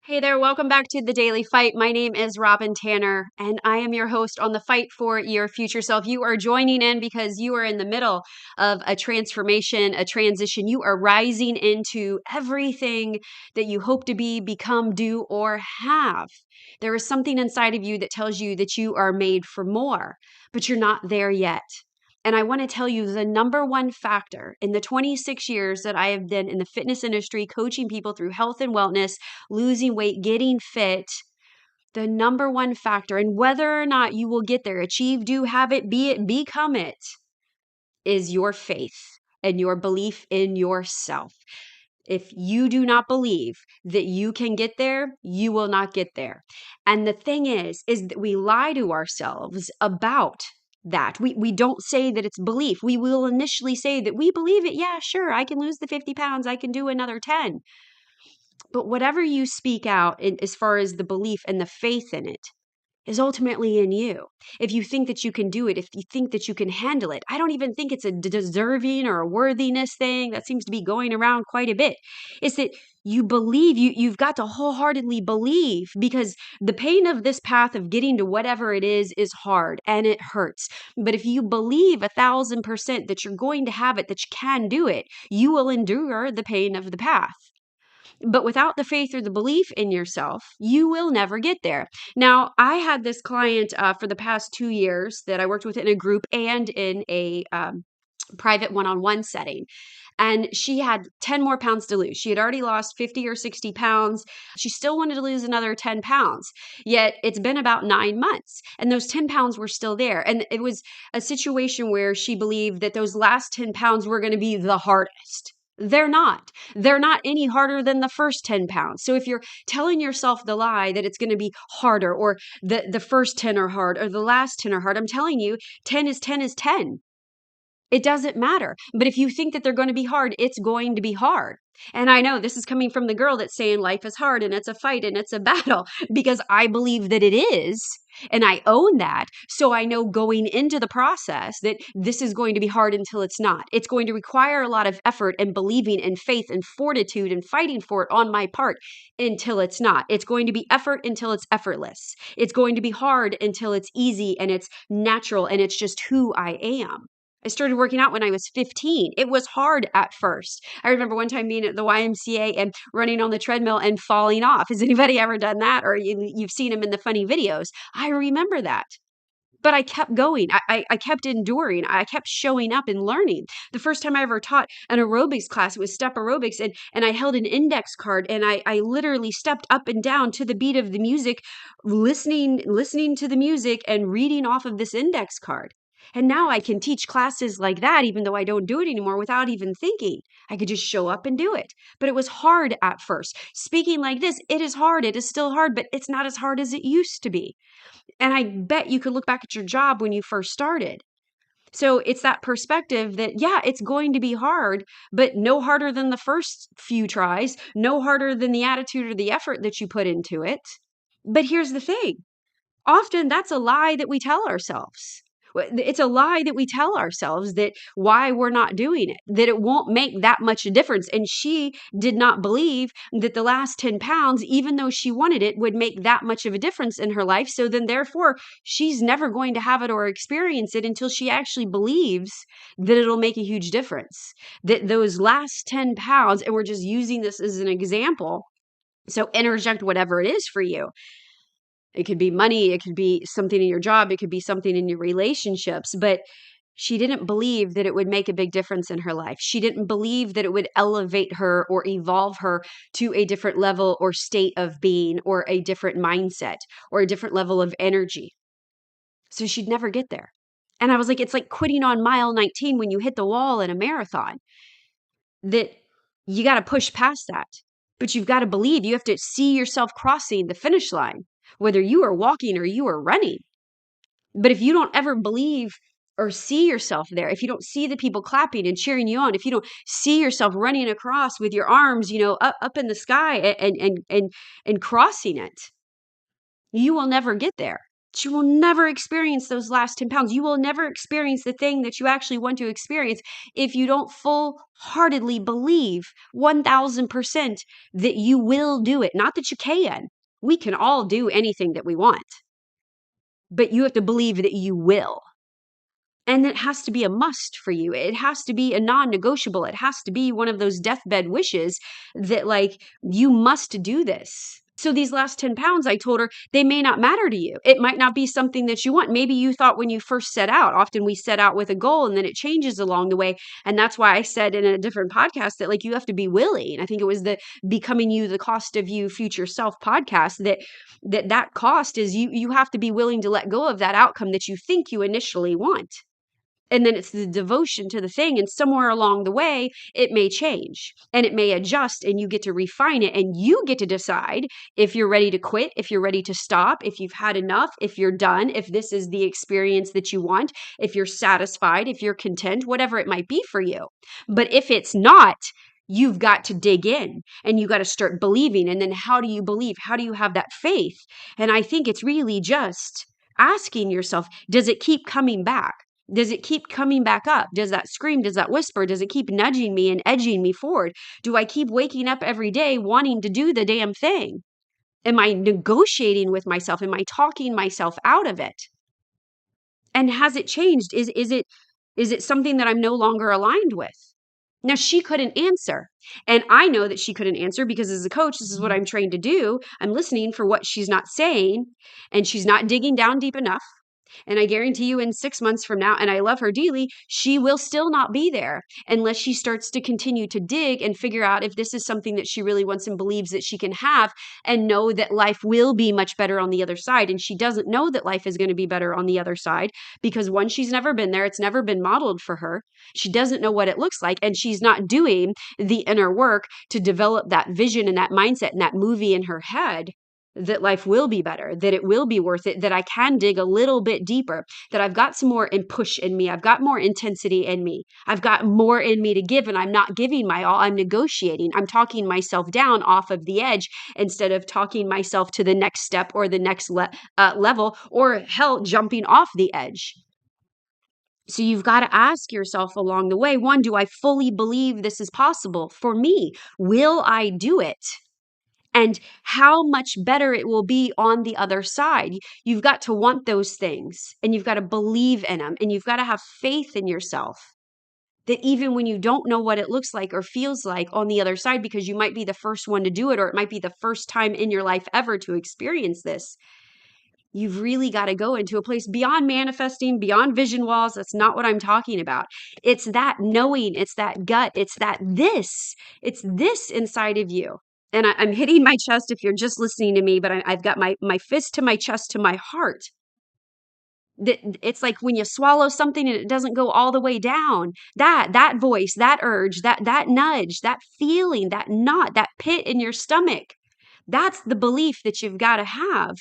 Hey there, welcome back to The Daily Fight. My name is ROBYN TANNER, and I am your host on the fight for your future self. You are joining in because you are in the middle of a transformation, a transition. You are rising into everything that you hope to be, become, do, or have. There is something inside of you that tells you that you are made for more, but you're not there yet. And I want to tell you the number one factor in the 26 years that I have been in the fitness industry, coaching people through health and wellness, losing weight, getting fit, the number one factor, and whether or not you will get there, achieve, do, have it, be it, become it, is your faith and your belief in yourself. If you do not believe that you can get there, you will not get there. And the thing is that we lie to ourselves about that. We don't say that it's belief. We will initially say that we believe it. Yeah, sure, I can lose the 50 pounds. I can do another 10. But whatever you speak out as far as the belief and the faith in it is ultimately in you. If you think that you can do it, if you think that you can handle it, I don't even think it's a deserving or a worthiness thing that seems to be going around quite a bit. It's that you believe, you've got to wholeheartedly believe, because the pain of this path of getting to whatever it is hard and it hurts. But if you believe 1,000% that you're going to have it, that you can do it, you will endure the pain of the path. But without the faith or the belief in yourself, you will never get there. Now, I had this client for the past 2 years that I worked with in a group and in a private one-on-one setting. And she had 10 more pounds to lose. She had already lost 50 or 60 pounds. She still wanted to lose another 10 pounds. Yet it's been about 9 months and those 10 pounds were still there. And it was a situation where she believed that those last 10 pounds were going to be the hardest. They're not. They're not any harder than the first 10 pounds. So if you're telling yourself the lie that it's going to be harder, or the first 10 are hard, or the last 10 are hard, I'm telling you, 10 is 10 is 10. It doesn't matter. But if you think that they're going to be hard, it's going to be hard. And I know this is coming from the girl that's saying life is hard and it's a fight and it's a battle, because I believe that it is. And I own that. So I know going into the process that this is going to be hard until it's not. It's going to require a lot of effort and believing and faith and fortitude and fighting for it on my part until it's not. It's going to be effort until it's effortless. It's going to be hard until it's easy and it's natural and it's just who I am. I started working out when I was 15. It was hard at first. I remember one time being at the YMCA and running on the treadmill and falling off. Has anybody ever done that? Or you've seen them in the funny videos. I remember that. But I kept going. I kept enduring. I kept showing up and learning. The first time I ever taught an aerobics class, it was step aerobics. And I held an index card and I literally stepped up and down to the beat of the music, listening to the music and reading off of this index card. And now I can teach classes like that, even though I don't do it anymore, without even thinking. I could just show up and do it. But it was hard at first. Speaking like this, it is hard. It is still hard, but it's not as hard as it used to be. And I bet you could look back at your job when you first started. So it's that perspective that, yeah, it's going to be hard, but no harder than the first few tries, no harder than the attitude or the effort that you put into it. But here's the thing. Often that's a lie that we tell ourselves. It's a lie that we tell ourselves, that why we're not doing it, that it won't make that much a difference. And she did not believe that the last 10 pounds, even though she wanted it, would make that much of a difference in her life. So then therefore, she's never going to have it or experience it until she actually believes that it'll make a huge difference. That those last 10 pounds, and we're just using this as an example, so interject whatever it is for you. It could be money, it could be something in your job, it could be something in your relationships, but she didn't believe that it would make a big difference in her life. She didn't believe that it would elevate her or evolve her to a different level or state of being or a different mindset or a different level of energy. So she'd never get there. And I was like, it's like quitting on mile 19 when you hit the wall in a marathon, that you got to push past that. But you've got to believe, you have to see yourself crossing the finish line, whether you are walking or you are running. But if you don't ever believe or see yourself there, if you don't see the people clapping and cheering you on, if you don't see yourself running across with your arms, up in the sky and crossing it, you will never get there. You will never experience those last 10 pounds. You will never experience the thing that you actually want to experience if you don't full heartedly believe 1000% that you will do it. Not that you can. We can all do anything that we want, but you have to believe that you will. And it has to be a must for you. It has to be a non-negotiable. It has to be one of those deathbed wishes that, like, you must do this. So these last 10 pounds, I told her, they may not matter to you. It might not be something that you want. Maybe you thought when you first set out, often we set out with a goal and then it changes along the way. And that's why I said in a different podcast that, like, you have to be willing. I think it was the Becoming You, the Cost of You, Future Self podcast, that cost is you have to be willing to let go of that outcome that you think you initially want. And then it's the devotion to the thing. And somewhere along the way, it may change and it may adjust and you get to refine it and you get to decide if you're ready to quit, if you're ready to stop, if you've had enough, if you're done, if this is the experience that you want, if you're satisfied, if you're content, whatever it might be for you. But if it's not, you've got to dig in and you got to start believing. And then how do you believe? How do you have that faith? And I think it's really just asking yourself, does it keep coming back? Does it keep coming back up? Does that scream? Does that whisper? Does it keep nudging me and edging me forward? Do I keep waking up every day wanting to do the damn thing? Am I negotiating with myself? Am I talking myself out of it? And has it changed? Is it something that I'm no longer aligned with? Now, she couldn't answer. And I know that she couldn't answer because as a coach, this is what I'm trained to do. I'm listening for what she's not saying, and she's not digging down deep enough. And I guarantee you in 6 months from now, and I love her dearly, she will still not be there unless she starts to continue to dig and figure out if this is something that she really wants and believes that she can have and know that life will be much better on the other side. And she doesn't know that life is going to be better on the other side because one, she's never been there. It's never been modeled for her. She doesn't know what it looks like. And she's not doing the inner work to develop that vision and that mindset and that movie in her head that life will be better, that it will be worth it, that I can dig a little bit deeper, that I've got some more push in me. I've got more intensity in me. I've got more in me to give, and I'm not giving my all. I'm negotiating. I'm talking myself down off of the edge instead of talking myself to the next step or the next level, or hell, jumping off the edge. So you've got to ask yourself along the way, one, do I fully believe this is possible for me? Will I do it? And how much better it will be on the other side. You've got to want those things and you've got to believe in them and you've got to have faith in yourself that even when you don't know what it looks like or feels like on the other side, because you might be the first one to do it, or it might be the first time in your life ever to experience this, you've really got to go into a place beyond manifesting, beyond vision walls. That's not what I'm talking about. It's that knowing, it's that gut, it's this inside of you. And I'm hitting my chest if you're just listening to me, but I've got my fist to my chest to my heart. It's like when you swallow something and it doesn't go all the way down. That voice, that urge, that nudge, that feeling, that knot, that pit in your stomach. That's the belief that you've got to have,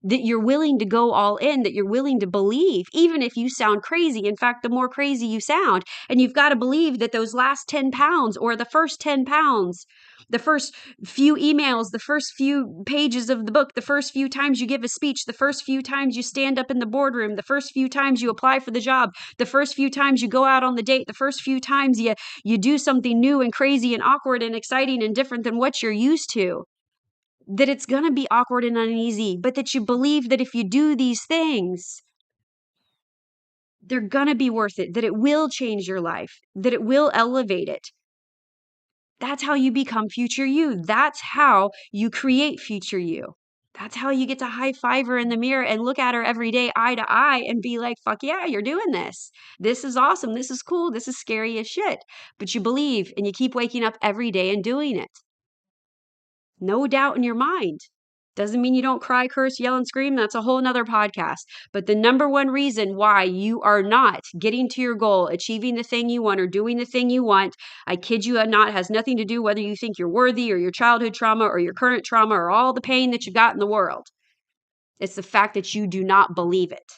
that you're willing to go all in, that you're willing to believe, even if you sound crazy. In fact, the more crazy you sound, and you've got to believe that those last 10 pounds or the first 10 pounds, the first few emails, the first few pages of the book, the first few times you give a speech, the first few times you stand up in the boardroom, the first few times you apply for the job, the first few times you go out on the date, the first few times you do something new and crazy and awkward and exciting and different than what you're used to. That it's going to be awkward and uneasy, but that you believe that if you do these things, they're going to be worth it, that it will change your life, that it will elevate it. That's how you become future you. That's how you create future you. That's how you get to high five her in the mirror and look at her every day eye to eye and be like, fuck yeah, you're doing this. This is awesome. This is cool. This is scary as shit. But you believe and you keep waking up every day and doing it. No doubt in your mind. Doesn't mean you don't cry, curse, yell, and scream. That's a whole nother podcast. But the number one reason why you are not getting to your goal, achieving the thing you want, or doing the thing you want, I kid you not, has nothing to do whether you think you're worthy or your childhood trauma or your current trauma or all the pain that you got in the world. It's the fact that you do not believe it.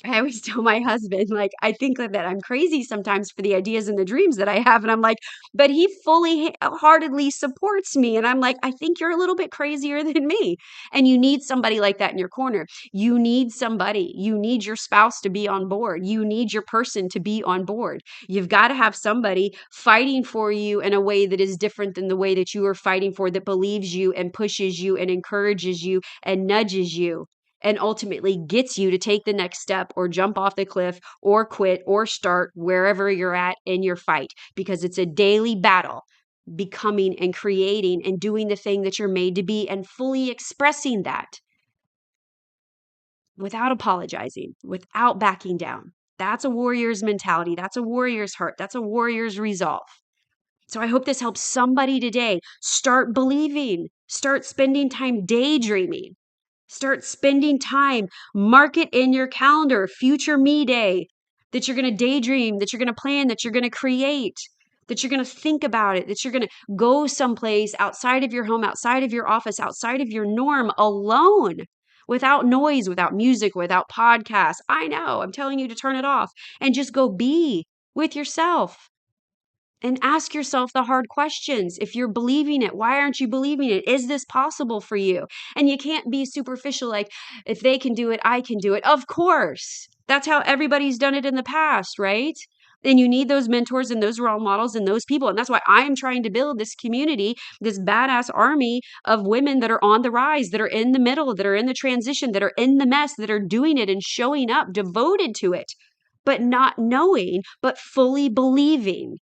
I always tell my husband, like, I think that I'm crazy sometimes for the ideas and the dreams that I have. And I'm like, but he fully heartedly supports me. And I'm like, I think you're a little bit crazier than me. And you need somebody like that in your corner. You need somebody. You need your spouse to be on board. You need your person to be on board. You've got to have somebody fighting for you in a way that is different than the way that you are fighting for, that believes you and pushes you and encourages you and nudges you and ultimately gets you to take the next step or jump off the cliff or quit or start wherever you're at in your fight, because it's a daily battle, becoming and creating and doing the thing that you're made to be and fully expressing that without apologizing, without backing down. That's a warrior's mentality. That's a warrior's heart. That's a warrior's resolve. So I hope this helps somebody today. Start believing, start spending time daydreaming. Start spending time, mark it in your calendar, future me day, that you're going to daydream, that you're going to plan, that you're going to create, that you're going to think about it, that you're going to go someplace outside of your home, outside of your office, outside of your norm, alone, without noise, without music, without podcasts. I know, I'm telling you to turn it off and just go be with yourself. And ask yourself the hard questions. If you're believing it, why aren't you believing it? Is this possible for you? And you can't be superficial like, if they can do it, I can do it. Of course. That's how everybody's done it in the past, right? And you need those mentors and those role models and those people. And that's why I am trying to build this community, this badass army of women that are on the rise, that are in the middle, that are in the transition, that are in the mess, that are doing it and showing up, devoted to it, but not knowing, but fully believing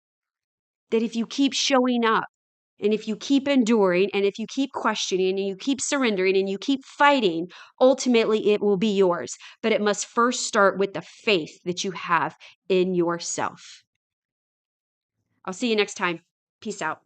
that if you keep showing up and if you keep enduring and if you keep questioning and you keep surrendering and you keep fighting, ultimately it will be yours. But it must first start with the faith that you have in yourself. I'll see you next time. Peace out.